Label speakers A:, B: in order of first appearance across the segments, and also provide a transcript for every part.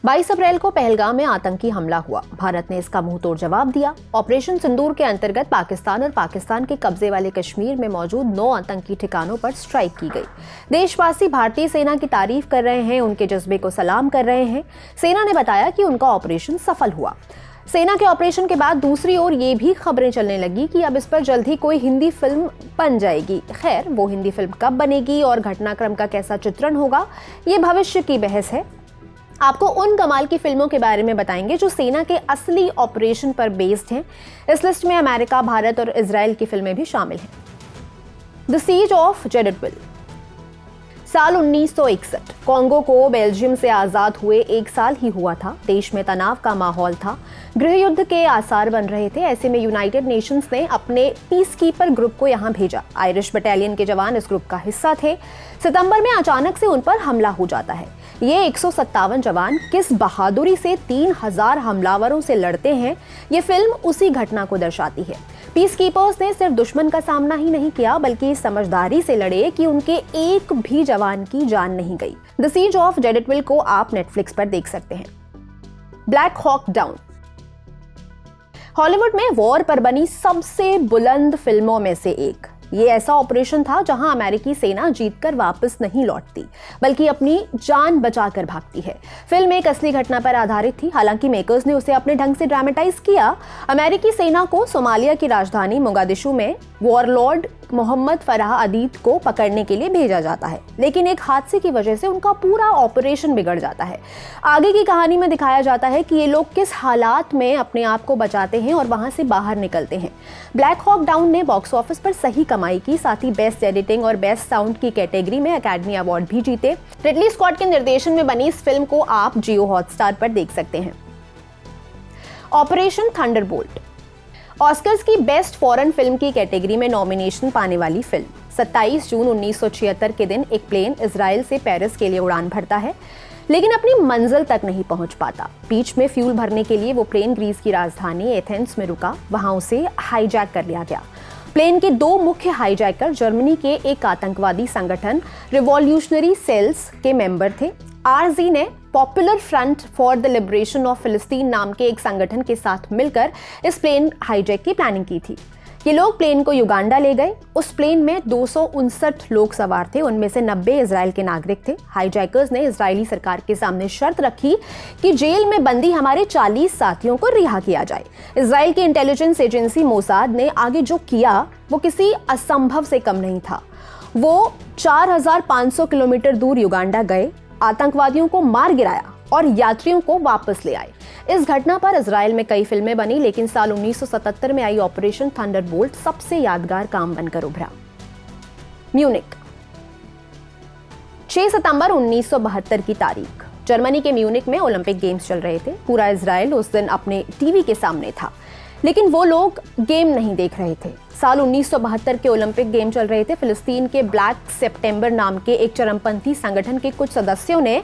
A: 22 अप्रैल को पहलगाम में आतंकी हमला हुआ। भारत ने इसका मुंहतोड़ जवाब दिया। ऑपरेशन सिंदूर के अंतर्गत पाकिस्तान और पाकिस्तान के कब्जे वाले कश्मीर में मौजूद 9 आतंकी ठिकानों पर स्ट्राइक की गई। देशवासी भारतीय सेना की तारीफ कर रहे हैं, उनके जज्बे को सलाम कर रहे हैं। सेना ने बताया कि उनका ऑपरेशन सफल हुआ। सेना के ऑपरेशन के बाद दूसरी ओर ये भी खबरें चलने लगी कि अब इस पर जल्द ही कोई हिंदी फिल्म बन जाएगी। खैर, वो हिंदी फिल्म कब बनेगी और घटनाक्रम का कैसा चित्रण होगा, ये भविष्य की बहस है। आपको उन कमाल की फिल्मों के बारे में बताएंगे जो सेना के असली ऑपरेशन पर बेस्ड हैं। इस लिस्ट में अमेरिका, भारत और इजराइल की फिल्में भी शामिल हैं। The siege of Jadotville. साल 1961 कॉन्गो को बेल्जियम से आजाद हुए 1 साल ही हुआ था। देश में तनाव का माहौल था, गृह युद्ध के आसार बन रहे थे। ऐसे में यूनाइटेड नेशंस ने अपने पीसकीपर ग्रुप को यहां भेजा। आयरिश बटालियन के जवान इस ग्रुप का हिस्सा थे। सितंबर में अचानक से उन पर हमला हो जाता है। ये 157 जवान किस बहादुरी से 3000 हमलावरों से लड़ते हैं, ये फिल्म उसी घटना को दर्शाती है। पीस कीपर्स ने सिर्फ दुश्मन का सामना ही नहीं किया, बल्कि समझदारी से लड़े कि उनके एक भी जवान की जान नहीं गई। द सीज ऑफ जेडटविल को आप नेटफ्लिक्स पर देख सकते हैं। Black Hawk down. हॉलीवुड में वॉर पर बनी सबसे बुलंद फिल्मों में से एक। ये ऐसा ऑपरेशन था जहां अमेरिकी सेना जीतकर वापस नहीं लौटती, बल्कि अपनी जान बचाकर भागती है। फिल्म एक असली घटना पर आधारित थी, हालांकि मेकर्स ने उसे अपने ढंग से ड्रामेटाइज किया। अमेरिकी सेना को सोमालिया की राजधानी मोगादिशु में वॉरलॉर्ड मोहम्मद फराह अदीद को पकड़ने के लिए भेजा जाता है, लेकिन एक हादसे की वजह से उनका पूरा ऑपरेशन बिगड़ जाता है। आगे की कहानी में दिखाया जाता है कि ये लोग किस हालात में अपने आप को बचाते हैं और वहां से बाहर निकलते हैं। ब्लैक हॉक डाउन ने बॉक्स ऑफिस पर सही कमाई की, साथ ही बेस्ट एडिटिंग और बेस्ट साउंड की कैटेगरी में एकेडमी अवार्ड भी जीते। रिडली स्कॉट के निर्देशन में बनी इस फिल्म को आप जियो हॉटस्टार पर देख सकते हैं। Operation Thunderbolt. ऑस्कर्स की बेस्ट फॉरेन फिल्म की कैटेगरी में नॉमिनेशन पाने वाली फिल्म। 27 जून 1976 के दिन एक प्लेन इजराइल से पेरिस के लिए उड़ान भरता है, लेकिन अपनी मंजिल तक नहीं पहुंच पाता। बीच में फ्यूल भरने के लिए वो प्लेन ग्रीस की राजधानी एथेंस में रुका। वहां उसे हाईजैक कर लिया गया। प्लेन के 2 मुख्य हाईजैकर जर्मनी के एक आतंकवादी संगठन रिवॉल्यूशनरी सेल्स के मेंबर थे। आरजी ने popular front for the liberation of फिलिस्तीन नाम के एक संगठन के साथ मिलकर इस प्लेन हाईजैक की प्लानिंग की थी। ये लोग प्लेन को युगांडा ले गए। उस प्लेन में 259 लोग सवार थे, उनमें से 90 इजराइल के नागरिक थे। हाईजैकर्स ने इजरायली सरकार के सामने शर्त रखी कि जेल में बंदी हमारे 40 साथियों को रिहा किया जाए। इजराइल की इंटेलिजेंस एजेंसी मोसाद ने आगे जो किया वो किसी असंभव से कम नहीं था। वो 4500 किलोमीटर दूर युगांडा गए, आतंकवादियों को मार गिराया और यात्रियों को वापस ले आए। इस घटना पर इजराइल में कई फिल्में बनी, लेकिन साल 1977 में आई ऑपरेशन थंडरबोल्ट सबसे यादगार काम बनकर उभरा। म्यूनिक। 6 सितंबर 1972 की तारीख। जर्मनी के म्यूनिक में ओलंपिक गेम्स चल रहे थे। पूरा इजराइल उस दिन अपने टीवी के सामने था, लेकिन वो लोग गेम नहीं देख रहे थे। साल 1972 के ओलंपिक गेम चल रहे थे। फिलिस्तीन के ब्लैक सितंबर नाम के एक चरमपंथी संगठन के कुछ सदस्यों ने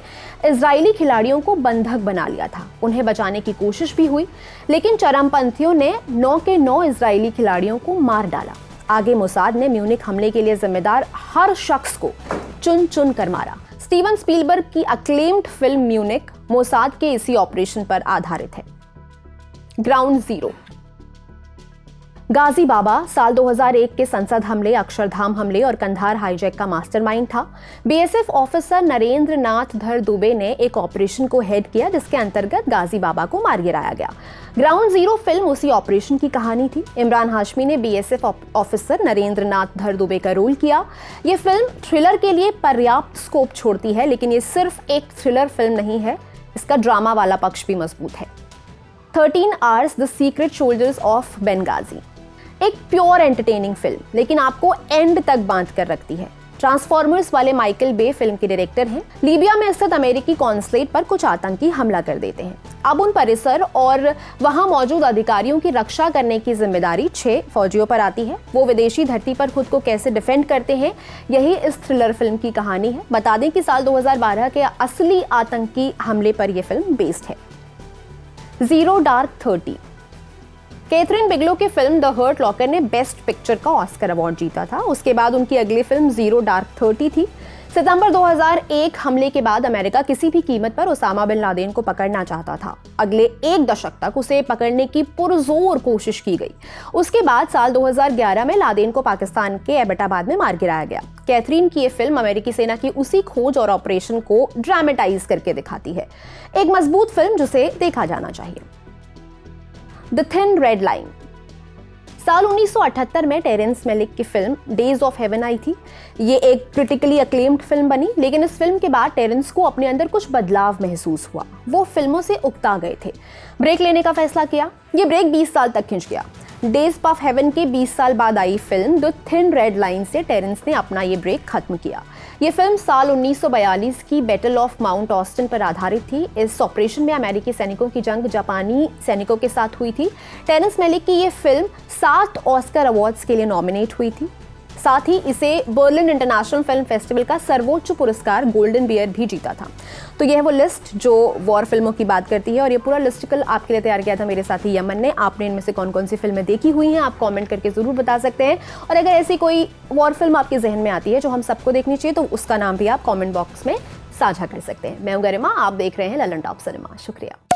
A: इजरायली खिलाड़ियों को बंधक बना लिया था। उन्हें बचाने की कोशिश भी हुई, लेकिन चरमपंथियों ने 9 के 9 इजरायली खिलाड़ियों को मार डाला। आगे मोसाद ने म्यूनिक हमले के लिए जिम्मेदार हर शख्स को चुन चुन कर मारा। स्टीवन स्पीलबर्ग की अक्लेम्ड फिल्म म्यूनिक मोसाद के इसी ऑपरेशन पर आधारित है। Ground zero. गाजी बाबा साल 2001 के संसद हमले, अक्षरधाम हमले और कंधार हाईजैक का मास्टरमाइंड था। बीएसएफ ऑफिसर नरेंद्र नाथ धर दुबे ने एक ऑपरेशन को हेड किया, जिसके अंतर्गत गाजी बाबा को मार गिराया गया। ग्राउंड जीरो फिल्म उसी ऑपरेशन की कहानी थी। इमरान हाशमी ने बीएसएफ ऑफिसर नरेंद्र नाथ धर दुबे का रोल किया। ये फिल्म थ्रिलर के लिए पर्याप्त स्कोप छोड़ती है, लेकिन ये सिर्फ एक थ्रिलर फिल्म नहीं है, इसका ड्रामा वाला पक्ष भी मजबूत है। 13 hours the secret soldiers of Benghazi. एक प्योर एंटरटेनिंग फिल्म, लेकिन आपको एंड तक बांध कर रखती है। ट्रांसफॉर्मर्स वाले माइकल बे फिल्म के डायरेक्टर हैं। लीबिया में स्थित अमेरिकी कॉन्सुलेट पर कुछ आतंकी हमला कर देते हैं। अब उन परिसर और वहां मौजूद अधिकारियों की रक्षा करने की जिम्मेदारी 6 फौजियों पर आती है। वो विदेशी धरती पर खुद को कैसे डिफेंड करते हैं, यही इस थ्रिलर फिल्म की कहानी है। बता दें कि साल 2012 के असली आतंकी हमले पर यह फिल्म बेस्ड है। Zero dark 30। कैथरीन बिगलो की फिल्म द हर्ट लॉकर ने बेस्ट पिक्चर का ऑस्कर अवार्ड जीता था। उसके बाद उनकी अगली फिल्म जीरो डार्क 30 थी। सितंबर 2001 हमले के बाद अमेरिका किसी भी कीमत पर उसामा बिन लादेन को पकड़ना चाहता था। अगले एक दशक तक उसे पकड़ने की पुरजोर कोशिश की गई। उसके बाद साल 2011 में लादेन को पाकिस्तान के एबटाबाद में मार गिराया गया। कैथरीन की ये फिल्म अमेरिकी सेना की उसी खोज और ऑपरेशन को ड्रामेटाइज करके दिखाती है। एक मजबूत फिल्म जिसे देखा जाना चाहिए। The thin red line. साल 1978 में टेरेंस मेलिक की फिल्म डेज ऑफ हेवन आई थी। ये एक क्रिटिकली अक्लेम्ड फिल्म बनी, लेकिन इस फिल्म के बाद टेरेंस को अपने अंदर कुछ बदलाव महसूस हुआ। वो फिल्मों से उकता गए थे, ब्रेक लेने का फैसला किया। ये ब्रेक 20 साल तक खिंच गया। डेज ऑफ हेवन के 20 साल बाद आई film the thin red line से टेरेंस ने अपना ये ब्रेक खत्म किया। ये फिल्म साल 1942 की बैटल ऑफ माउंट ऑस्टिन पर आधारित थी। इस ऑपरेशन में अमेरिकी सैनिकों की जंग जापानी सैनिकों के साथ हुई थी। टेरेंस मेलिक की ये फिल्म 7 ऑस्कर अवार्ड्स के लिए नॉमिनेट हुई थी। साथ ही इसे बर्लिन इंटरनेशनल फिल्म फेस्टिवल का सर्वोच्च पुरस्कार गोल्डन बियर भी जीता था। तो यह है वो लिस्ट जो वॉर फिल्मों की बात करती है, और ये पूरा लिस्टिकल आपके लिए तैयार किया था मेरे साथी यमन ने। आपने इनमें से कौन कौन सी फिल्में देखी हुई हैं, आप कमेंट करके ज़रूर बता सकते हैं। और अगर ऐसी कोई वॉर फिल्म आपके जहन में आती है जो हम सबको देखनी चाहिए, तो उसका नाम भी आप कॉमेंट बॉक्स में साझा कर सकते हैं। मैं हूं गरिमा, आप देख रहे हैं ललन टॉप सिनेमा। शुक्रिया।